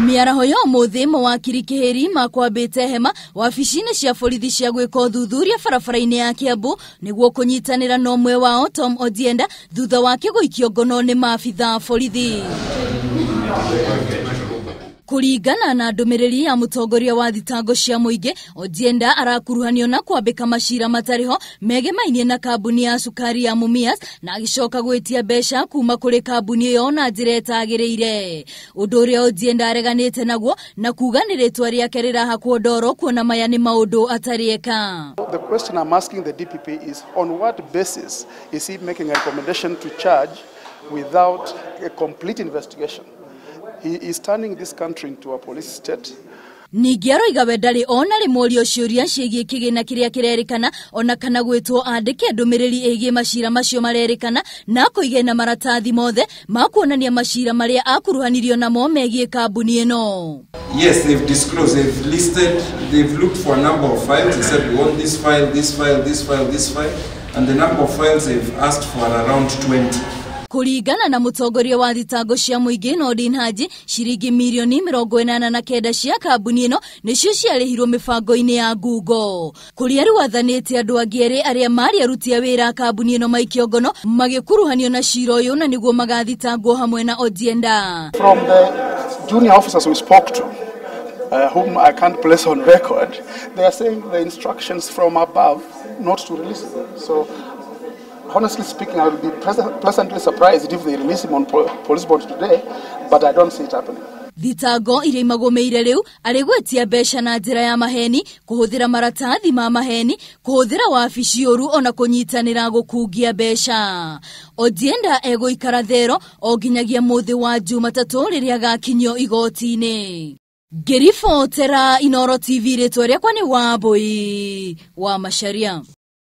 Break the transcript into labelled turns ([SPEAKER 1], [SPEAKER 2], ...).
[SPEAKER 1] Miaraho yo muthi mawakiri Kiheri makwambite hema wabici-ini cia borithi cia gwika uthuthuria barabara-ini ya Kiambu niguo kunyitanira na umwe wao Tom Otienda thutha wake guikio ngono ni maabitha borithi. Kuringana na ndumiriri ya mutongoria wa thitango cia muingi, Otienda arakuruhanio na kwambika macira matariho megemainie na kambuni ya sukari ya Mumias na agicoka gwitia mbeca kuma kuri kambuni iyo na njira itagiriire. Undu uria Otienda areganite naguo na kuga ni ritwa riake rirahakwo ndoro kuona maya ni maundu atarieka.
[SPEAKER 2] The question I'm asking the DPP is, on what basis is he making a recommendation to charge without a complete investigation? He is turning this country into a police state.
[SPEAKER 1] Nigiaro igawe ndari ona rimũrio ciũria ciĩgiĩ kĩgĩna kĩrĩa kĩrerĩkana ona kana gwĩtwo andĩke ndũmĩrĩri ĩgiĩ macira macio marerĩkana na kũige na maratathi mothe ma kuonania macira marĩa akuruhanirio namo megiĩ kambuni ĩno.
[SPEAKER 3] Yes, they've disclosed, they've listed, they've looked for a number of files. They said we want this file, this file, this file, this file, and the number of files they've asked for are around 20.
[SPEAKER 1] Kuringana na mutongoria wa thitango cia muingi Nordin Haji, ciringi milioni 89 cia kambuni ino nicio ciarihirwo mibango-ini ya ngungo. Kuria riwathanite andu angi aria mari aruti a wira kambuni ino maikio ngono magikuruhanio na cira uyu na niguo magathitangwo hamwe na Otienda.
[SPEAKER 2] From the junior officers we spoke to, whom I can't place on record, they are saying the instructions from above not to release them. So honestly speaking, I will be pleasantly surprised if they release him on police board today, but I don't see it happening.
[SPEAKER 1] Thitango iria imagomeire riu ari gwetia mbeca na njira ya maheni, kuhuthira maratathi ma maheni, kuhuthira wabici uru ona kunyitanira gukungia mbeca. Otienda eguikara thero o nginyagia muthi wa Jumatatu riria gakinyio igoti-ini. Ngiribotera Inooro TV ritwa riakwa ni Wambui wa Macharia.